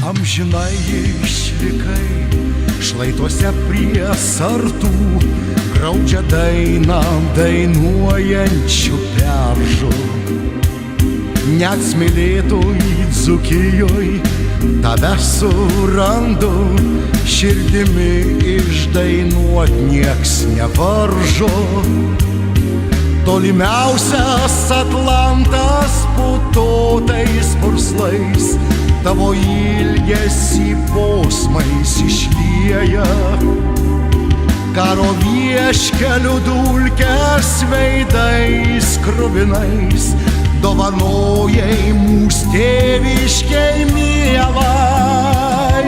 amžinai išlikai, šlaituose prie sartų, graudžią dainą dainuojančių beržų. Net smėlėtoj Dzūkijoj tave surandu, širdimi išdainuot nieks nevaržo. Tolimiausias Atlantas putotais purslais tavo ilgesį posmais išlieja. Karo vieškelių dulkes veidais kruvinais dovanojai mūs tėviškei mielai.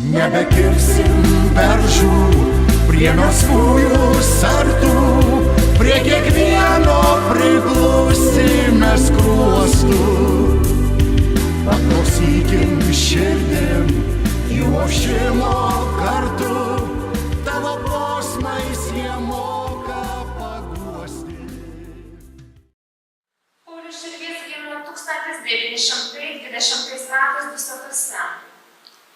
Nebekirsim beržų prie melsvųjų sartų, prie kiekvieno priglusime skruostų. Paklausykim širdim jų ošimo kartu, tavo posmais jie moka paguosti. Paulius Širvys gimė 1920 metais Dusetose.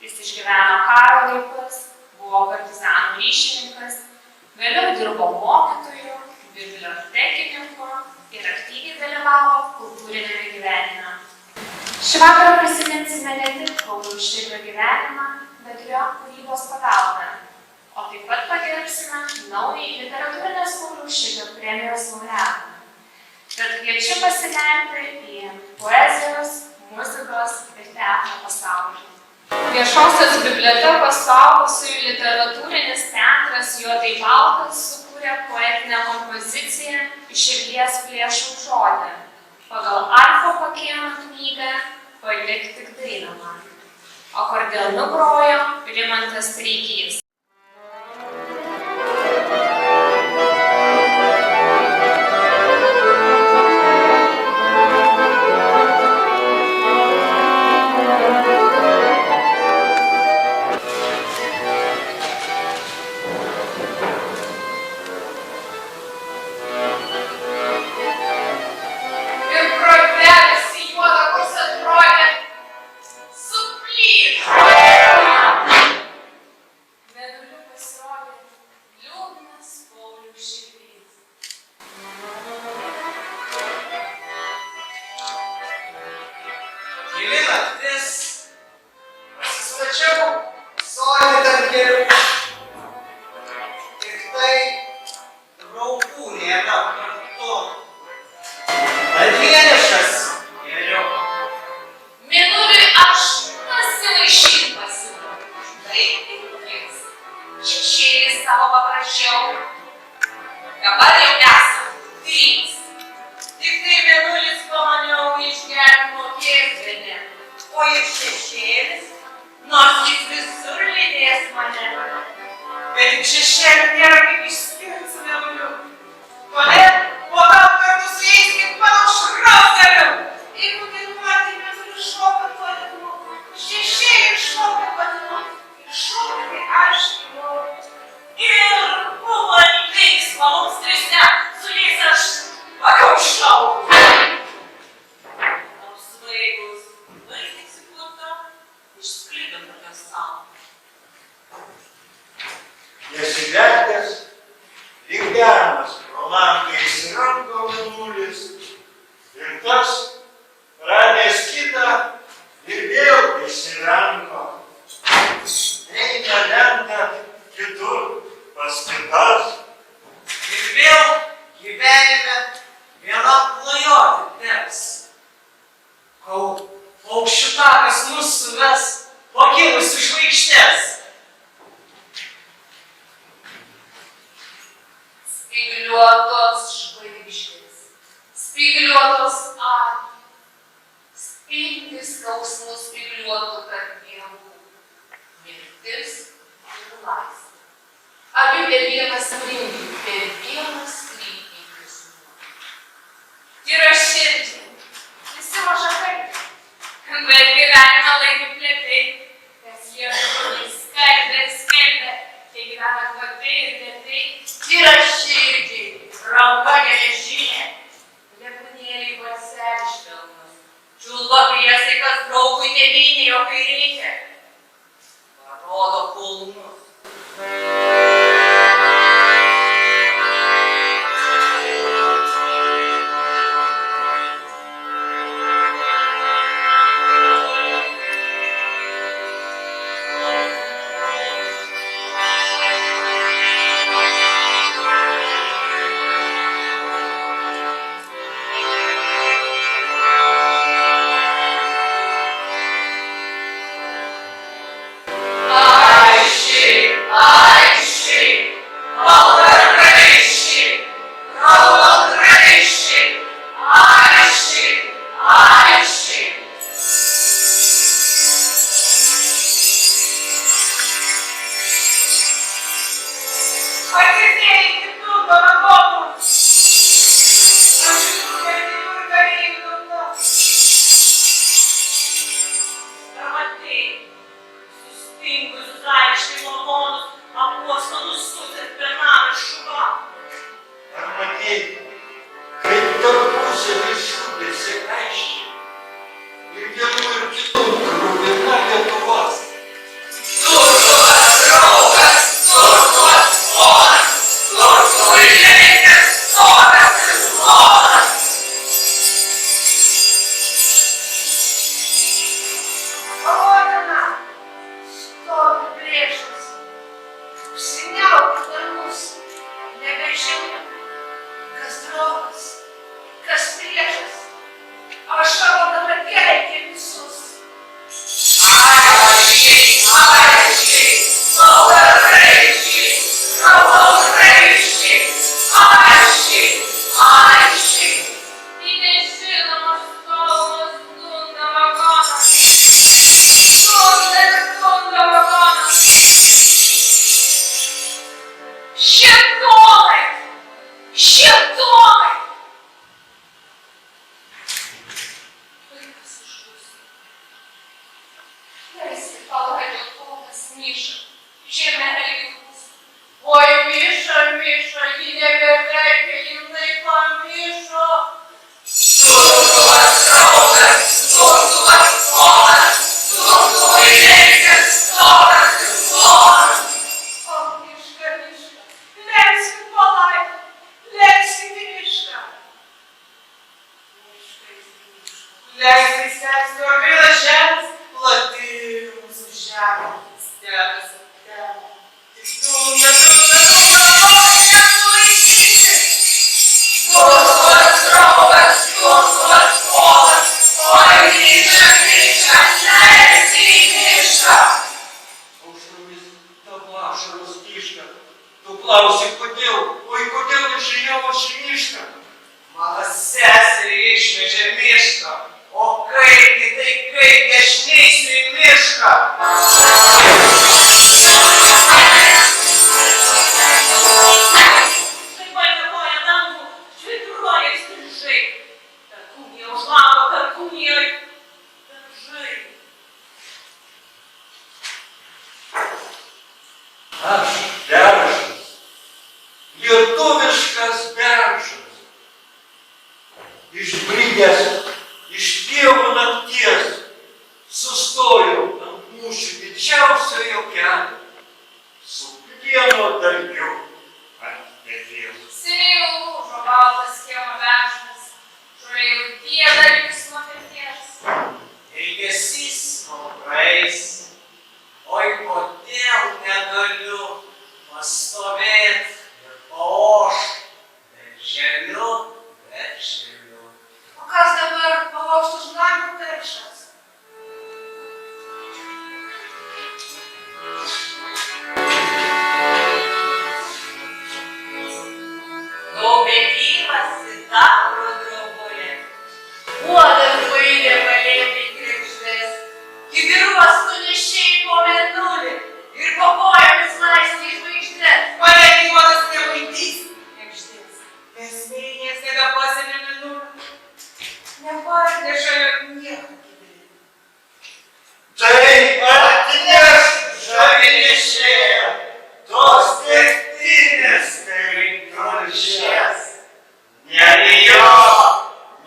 Jis išgyveno karo laikus, buvo partizanų ryšininkas, vėliau dirbo mokytoju, bibliotekininku ir aktyviai dalyvavo kultūrinėme gyvenime. Šį vakarą prisiminsime ne tik Pauliaus Širvio gyvenimą, bet ir jo kūrybos paveldą, o taip pat pagerbsime naująjį literatūrinės Pauliaus Širvio premijos laureatą. Tad kviečiu pasinerti į poezijos, muzikos ir teatro pasaulį. Viešosios bibliotekos suaugusiųjų literatūrinis teatras Juodai baltas sukūrė poetinę kompoziciją Iš širdies plėšau žodį pagal Alfo Pakėno knygą Palik tik dainą man. Akordeonu grojo Rimantas Streikys. Dabar jau esam 3. Tik tai mėnulis pamaniau išgerti mokėsmenę, o ir šešėlis, nors jis visur lydės mane. Bet tik šešėlių nėra kaip išskirti su mėnuliu. Todėl po daug kartų su jais kaip mano šrauzgaliu. Jeigu dainuoti mėnuliu šoka tolimu, šešėlį šoka patinu, ir šoka aš jau. Ir buvo linksma mums trise, su jais aš pakaušau. Apsvaigus, vaizdyksi puto, išsklido tokia savo. Nesivertęs, lygiamas, pro langą įsirango mėnulis, ir tas, radęs kitą, ir vėl įsirango. Eina lenta kitur, pas kitas. Ir vėl gyvenime viena klajoti teks. Kol paukščių takas mus suves pakilusi žvaigždės. Spygliuotos žvaigždės, spygliuotos akys, spindi skausmų spygliuotų tarp dievų, mirtis ir laisvė. Abi per vieną skrydį, per vieną skrydį visumą. Tyra širdžiai, visi mažakai, bet gyvenimą laimi plėtai, nes jie skelbė, tai gyvena kvapiai ir lėtai. Tyra širdžiai, ranka geležinė, lepūnėliai balselis švelnus, čiulba priesaikas draugui tėvynė, jo kai reikia, parodo kulnus.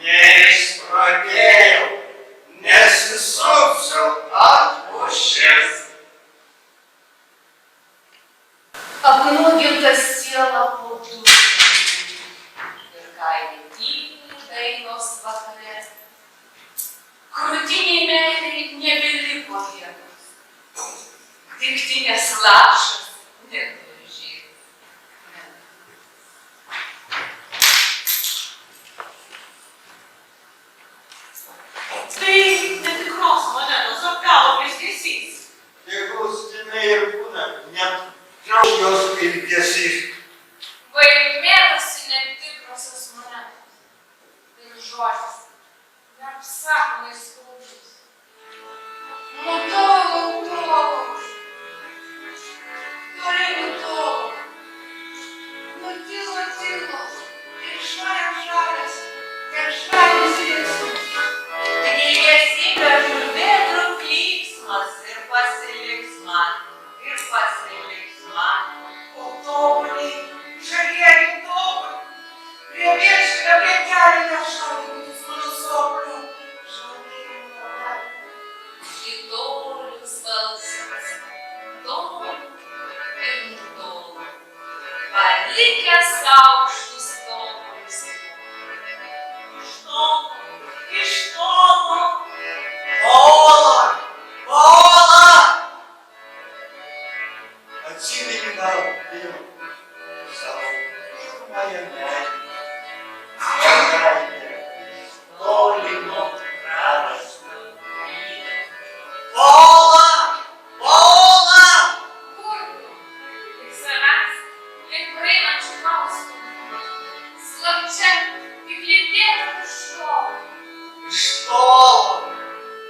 Neišprotėjau, nesisupsiu juodasis monetas. Ir žodis, neapsakomai skaudus. Nutolau, toli nutolau. Nutilo, ir šalės, linksmas. Ilgesi per žuvėdrų klyksmas ir pasiliks man. O tobuliai, žalieji tobulai, prie viešką, prie kelių nešaudymis mano soplių, žalieji tobulai. Į tolius balsas, tolių ir nutolų, palikęs aukštus tobulius. Iš tolo, Ola! Atsimeni gal vėl savo pirmąją meilę, mergaitę, toli nuo prarasto vyro. Ola! Kur tu? Tik savęs, lyg praeinančių kaustų. Slapčia, kaip lydėta iš tolo.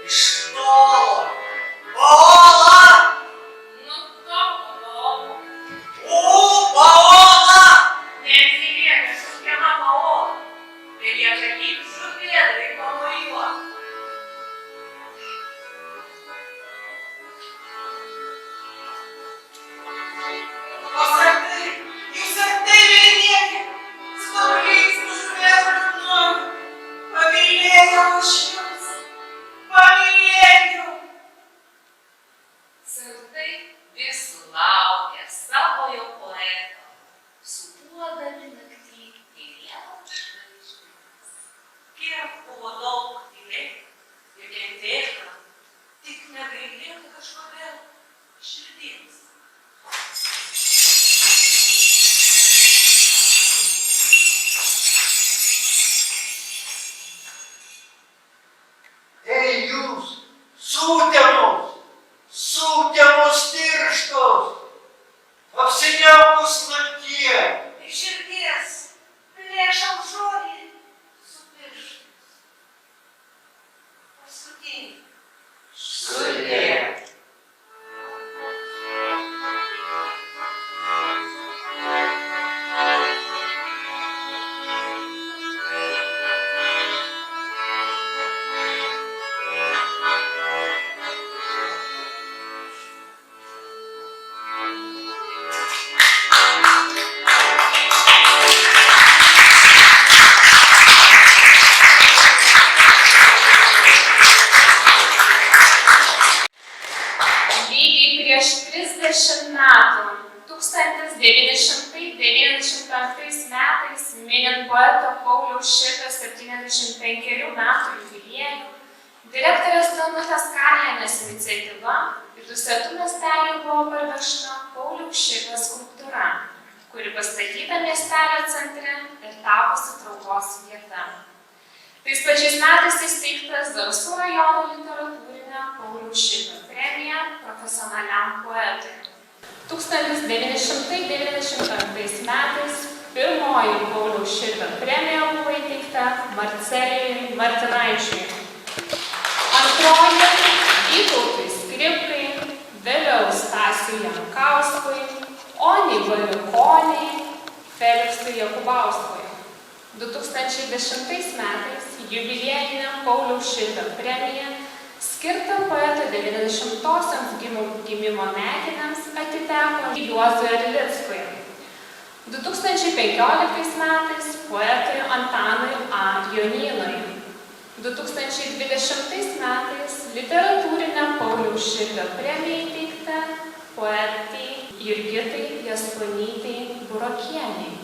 Iš tolo, Ola! Nutolo. Paola! Neatsilieka kažkokiama Paola. Belieka lyg žuvėdrai pamojuot. Jūs ar tai vilniekė, stogliais žuvėdrai nori. Pamylėjau aš jums, pamylėjau. Sartai vis laukia savojo poeto, supuodami naktį į vieną žvaigždės. Kiek buvo daug tylėti ir kentėti, tik negailėti kažkodėl širdies. Ei jūs, sūtemos tirštos, apsiniaukus naktie. Iš širdies plėšau žodį su pirštais. Paskutinį. Sudie. Lygiai prieš 30 metų, 1995 metais, minint poeto Pauliaus Širvio 75 metų jubiliejų, direktorės Danutės Karlienės iniciatyva į Dusetų miestelį buvo parvežta Pauliaus Širvio skulptūra, kuri pastatyta miestelio centre ir tapusi traukos vieta. Tais pačiais metais įsteigta Zarasų rajono literatūrinė Pauliaus Širvio premija profesionaliam poetui. 1995 metais pirmoji Pauliaus Širvio premija buvo įteikta Marcelijui Martinaičiui. Antroji Vytautui Skripkai, vėliau Stasiui Jankauskui, Onei Baliukoniai, Feliksui Jakubauskui. 2010 metais jubiliejinė Pauliaus Širvio premija skirta poeto 90-osioms gimimo metinėms atiteko Juozui Erlickui. 2015 metais poetui Antanui A. Jonynui. 2020 metais literatūrinė Pauliaus Širvio premija įteikta poetei Jurgitai Jasponytei Burokienei.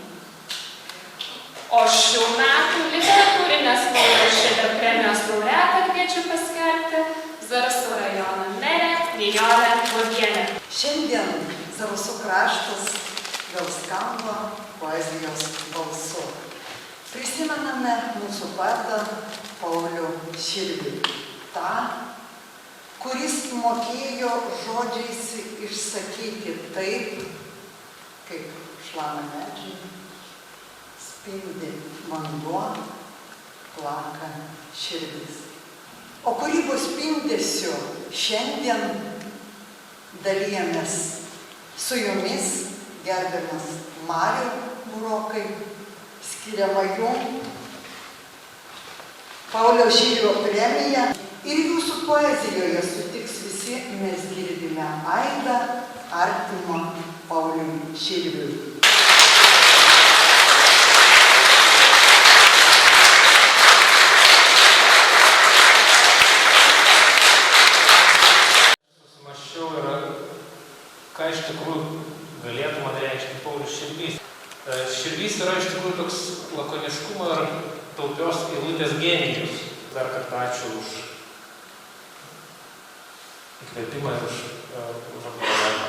O šių metų literatūrinės Pauliaus Širvio premijos laureatą kviečiu paskelbti Zarasų rajono merė Nijolė Guogienė. Šiandien Zarasų kraštas vėl skamba poezijos balsu. Prisimename mūsų poetą Paulių Širvį, tą, kuris mokėjo žodžiais išsakyti taip, kaip šlama medžiai, spindi vanduo, plaka širdis. O kūrybos spindesiu šiandien dalijamės su jumis, gerbiamas Mariau Burokai, skiriama jum Pauliaus Širvio premija. Ir jūsų poezijoje sutiks visi, mes girdime aidą artimo Pauliui Širviui. Susimąsčiau ką iš tikrųjų galėtų man reikšti Paulius Širvys. Širvys yra iš tikrųjų toks lakoniškumo ir taupios eilutės genijus. Dar kartą ačiū už įkvėpimą ir už apdovanojimą.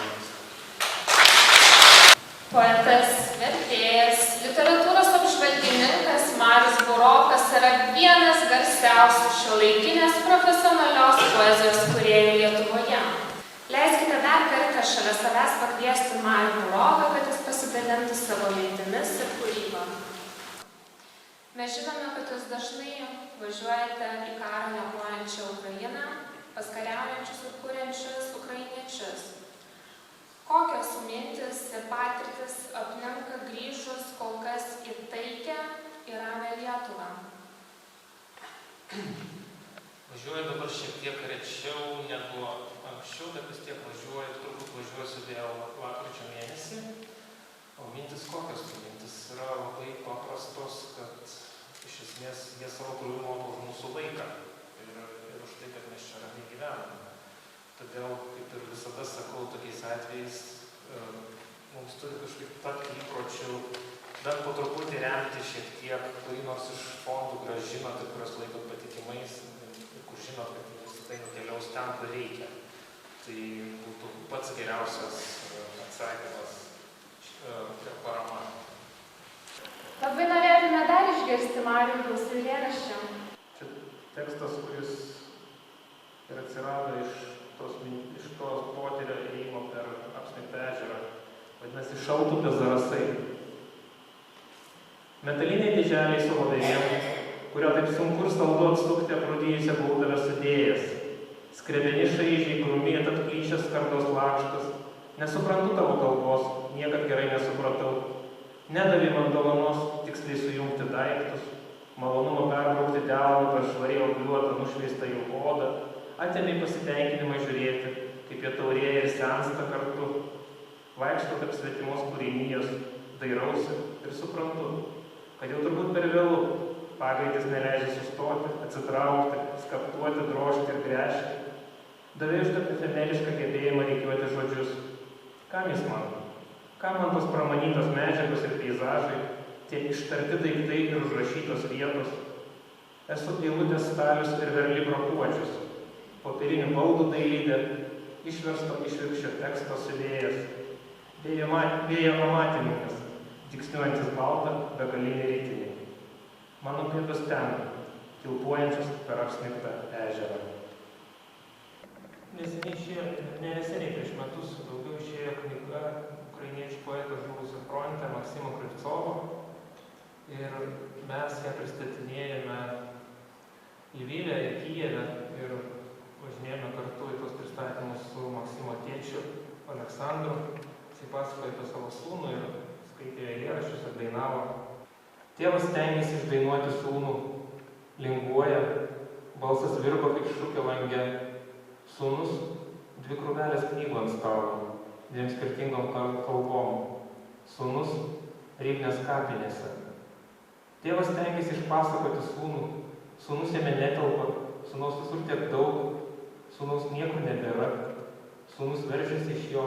Poetas, vertėjas, literatūros apžvalgininkas Marius Burokas yra vienas garsiausių šiuolaikinės profesionalios poezijos kūrėjų Lietuvoje. Leiskite dar kartą šalia savęs pakviesti Marių Buroką, kad jis pasidalintų savo mintimis ir kūrybą. Mes žinome, kad jūs dažnai važiuojate į karą nepuojančią Ukrainą, pas kariaujančius ir kuriančius ukrainiečius. Kokios mintis ir patirtis apninka grįžus kol kas į taikią ir ramią Lietuvą? Važiuoju dabar šiek tiek rečiau negu anksčiau, bet vis tiek važiuoju, turbūt važiuosiu vėl lapkričio mėnesį. O mintis kokios? Mintis yra labai paprastos, kad iš esmės jie savo krūviu moka už mūsų laiką ir už tai, kad mes čia ramiai gyvename. Todėl, kaip ir visada sakau, tokiais atvejais mums turi kažkaip tapti įpročių, bent po truputį remti šiek tiek, kurį nors iš fondų, kurios žinot ir kurios laikot patikimais, ir kur žinot, kad visą tai nukeliaus ten, kur reikia. Tai būtų pats geriausias atsakymas ir parama. Labai norėtume dar išgirsti Marių jūsų eilėraščio. Čia tekstas, kuris ir atsirado iš tos potyrio ėjimo per apsnigtą ežerą. Vadinasi, Šaltupės zarasai. Metaliniai dėželiai su voverėm, kurio taip sunku ir saldu atsukti aprūdijusią gaudavę sudėjęs. Skrebeni šaižiai, krūmėt atplyšęs skardos lakštas. Nesuprantu tavo kalbos, niekad gerai nesupratau. Nedavė man dovanos tiksliai sujungti daiktus, malonumo perbraukti delną per švariai obliuotą nušveistą jų odą, atėmė pasitenkinimą žiūrėti, kaip jie taurėja ir sensta kartu. Vaikšto tarp svetimos kūrinijos, dairausi ir suprantu, kad jau turbūt per vėlu, pagreitis neleidžia sustoti, atsitraukti, skaptuoti, drožti ir gręžti. Davė užtat efemerišką gebėjimą reikiuoti žodžius. Kam jis man? Kam man tos pramanytos medžiagos ir peizažai, tie ištarti daiktai ir užrašytos vietos? Esu eilutės stalius ir verlibro puodžius, popierinių baldų dailydė, išversto išvirkščio teksto siuvėjas, vėjo amatininkas, dygsniuojantis baltą begalinį ritinį. Mano pėdos ten, kilpuojančius per apsnigtą ežerą. Neseniai prieš metus daugiau išėjo knyga ukrainiečių poeto žuvusio fronte Maksimo Krivcovo ir mes ją pristatinėjame Lvive ir Kijeve ir važinėjome kartu į tos pristatymus su Maksimo tėčiu Aleksandru. Jis pasakojo apie savo sūnų ir skaitė eilėraščius ir dainavo. Tėvas stengėsi išdainuoti sūnų, linguoja, balsas virpa kaip šūkio lange. Sūnus 2 krūvelės knygų ant stalo, 2 skirtingom kalbom. Sūnus Rybnės kapinėse. Tėvas stengėsi išpasakoti sūnų, sūnus jame netelpa, sūnaus visur tiek daug, sūnaus niekur nebėra, sūnus veržiasi iš jo,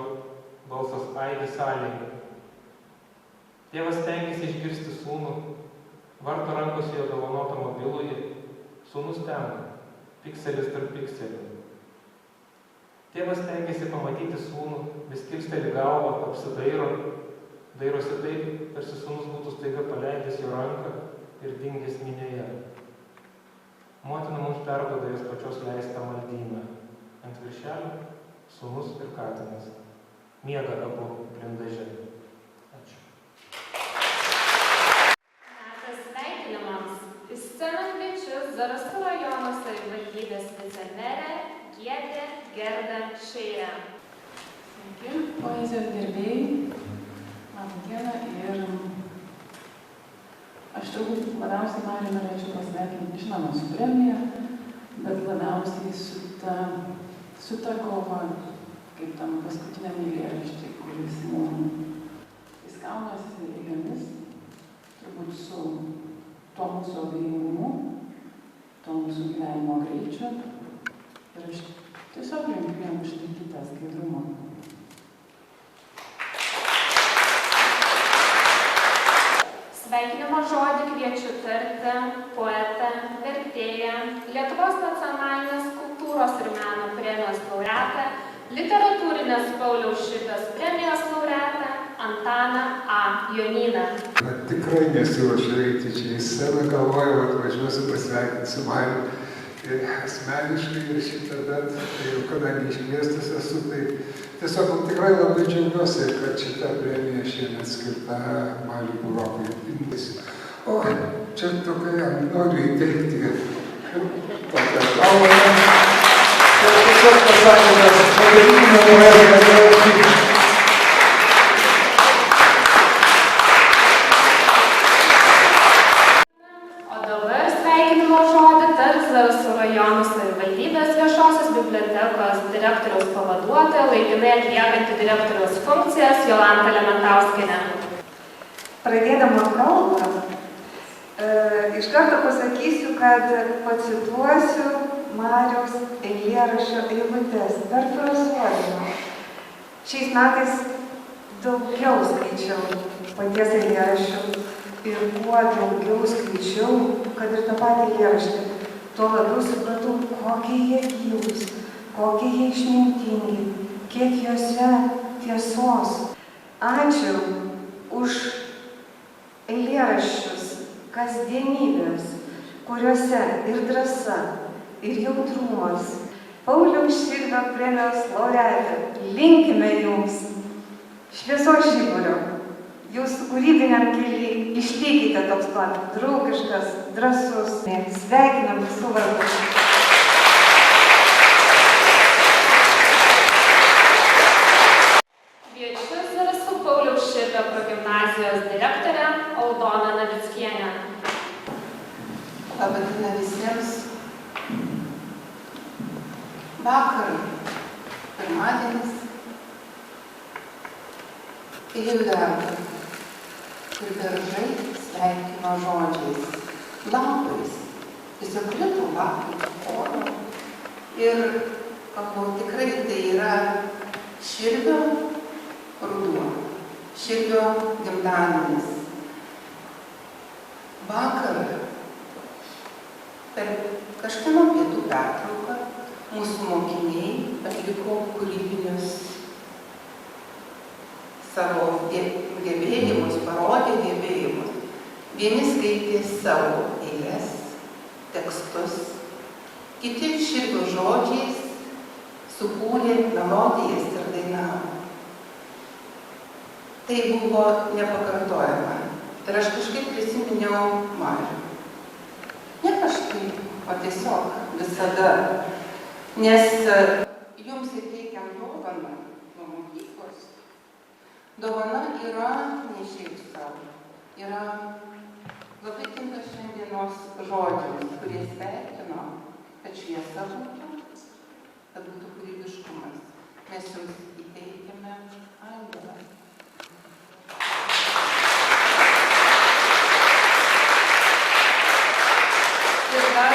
balsas aidi salėje. Tėvas stengėsi išgirsti sūnų, varto rankose jo dovanotą mobilųjį, sūnus ten, pikselis tarp pikselių. Tėvas stengėsi pamatyti sūnų, vis kilsteli galvą, apsidairo, dairosi taip, tarsi sūnus būtų staiga paleidęs jo ranką ir dingęs minioje. Motina mums perduoda jos pačios leistą maldyną. Ant viršelio sūnus ir katinas. Miega abu blindaže. Ačiū. sceną kviečiu Zarasų rajono savivaldybės vicemerę Giedrę Gerdą Šeirę. Sveiki, poezijos gerbėjai, labą dieną ir aš turbūt labiausiai Marių norėčiau pasveikinti, žinoma, su premija, bet labiausiai su ta kova, kaip tam paskutiniam eilėraštį, kuris jis kaunasi eilėmis, turbūt su to mūsų abejingumu, to mūsų gyvenimo greičiu ir aš tiesiog linkiu jam išlaikyti tą skaidrumą. Sveikinimo žodį kviečiu tarti poetą, vertėją, Lietuvos nacionalinės kultūros ir meno premijos laureatą, literatūrinės Pauliaus Širvio premijos laureatą Antaną A. Jonyną. Tikrai nesiruošiu eiti čia į sceną, galvojau, atvažiuosiu pasveikinti su Mariu asmeniškai ir šitą, bet jau kadangi iškviestas esu, tai tiesiog tikrai labai džiaugiuosi, kad šita premija šiemet skirta Mariui Burokui. O čia tokia, noriu įteikti tokią dovaną. Tai tiesiog pasakymas, pavadinimo poezija. Zarasų rajono savivaldybės viešosios bibliotekos direktoriaus pavaduotoja, laikinai atliekanti direktoriaus funkcijas Jolanta Lementauskienė. Pradėdama kalbą, iš karto pasakysiu, kad pacituosiu Mariaus eilėraščio eilutes, perfrazuodama. Šiais metais daugiau skaičiau paties eilėraščio ir kuo daugiau skaičiau, kad ir tą patį eilėraštį, tuo labiau supratau, kokie jie gilūs, kokie jie išmintingi, kiek juose tiesos. Ačiū už eilėraščius, kasdienybės, kuriuose ir drąsa, ir jautrumas. Pauliaus Širvio premijos laureatė, linkime jums šviesos žiburio. Jūsų kūrybiniam kely išlikite toks pat draugiškas, drąsus. Sveikinam visų vardu. Kviečiu Zarasų Pauliaus Širvio progimnazijos direktorę Aldoną Navickienę. Labą dieną visiems. Vakar, pirmadienis, ėjau į darbą. Ir daržai sveikino žodžiais, lapais. Tiesiog krito lapai oro. Ir pagalvojau, tikrai tai yra Širvio ruduo, Širvio gimtadienis. Vakar per kažkieno pietų pertrauką mūsų mokiniai atliko kūrybinius savo gebėjimus, parodė gebėjimus. Vieni skaitė savo eiles, tekstus, kiti Širvio žodžiais sukūrė melodijas ir dainavo. Tai buvo nepakartojama. Ir aš kažkaip prisiminiau Marių. Ne kažkaip, o tiesiog visada. Nes jums įteikiam dovaną nuo mokyklos. Dovana yra ne šiaip savo, yra labai tinka šiandienos žodžiams, kurie sveikino, kad šviesa būtų, kad būtų kūrybiškumas. Mes jums įteikiame angelą. Ir dar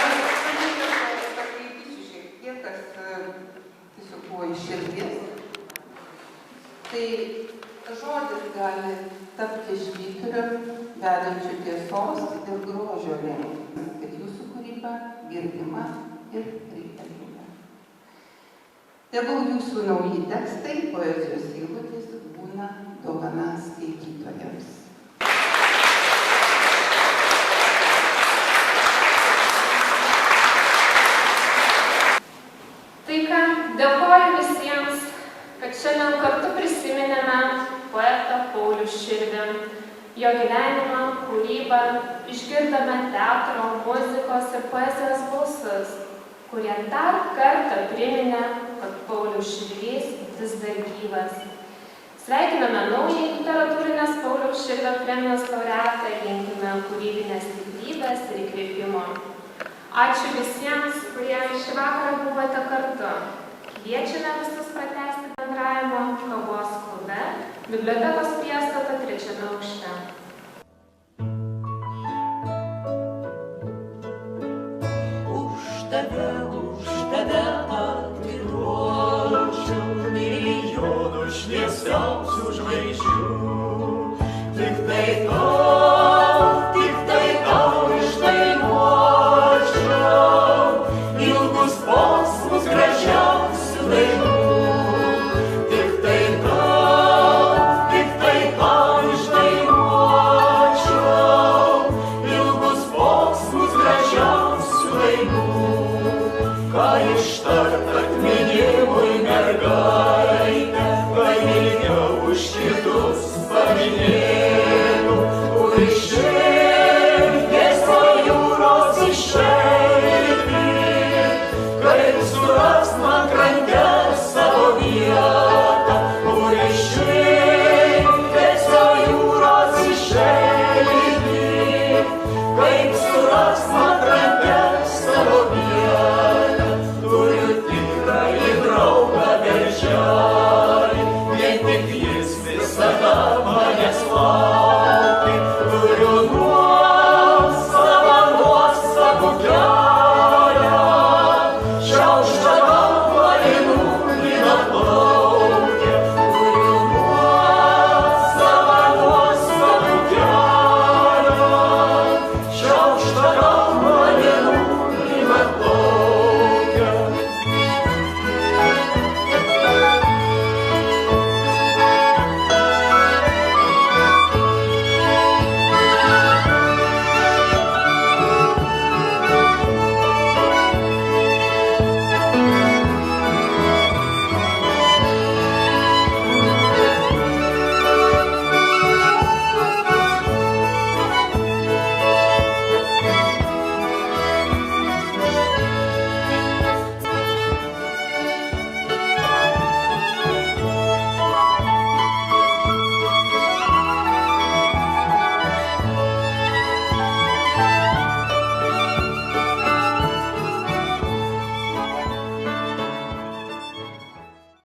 pakreipisiu šiek tiek, kas tiesiog buvo iš širdies. Tai žodis gali tapti švyturiu, vedančiu tiesos ir grožio link, kad jūsų kūryba girdima ir reikalinga. Tegul jūsų nauji tekstai, poezijos eilutės būna dovana skaitytojams. Tai ką, dėkoju visiems, kad šiandien kartu prisiminėme poetą Paulių Širvį, jo gyvenimą, kūrybą, kūrybą, išgirdome teatro, muzikos ir poezijos balsus, kurie dar kartą priminė, kad Paulius Širvys vis dar gyvas. Sveikiname naują literatūrinės Pauliaus Širvio premijos laureatą, linkime kūrybinės stiprybės ir įkvėpimo. Ačiū visiems, kurie šį vakarą buvote kartu. Kviečiame visus pratęsti bendravimo Kavos klube, bibliotekos priestato 3 aukšte. Už tave atiduočiau milijonų šviesiausių žvaigždžių. Tik tai tau išdainuočiau ilgus posmus gražiausių dainų. Tik tai tau išdainuočiau ilgus posmus gražiausių dainų. Ką ištart atminimui mergaitė, ką ilgiau už kitus paminėtų, kur išėjęs nuo jūros išeiti, kaip surast man krante savo vietą, kur išėjęs nuo jūros išeiti, kaip surast man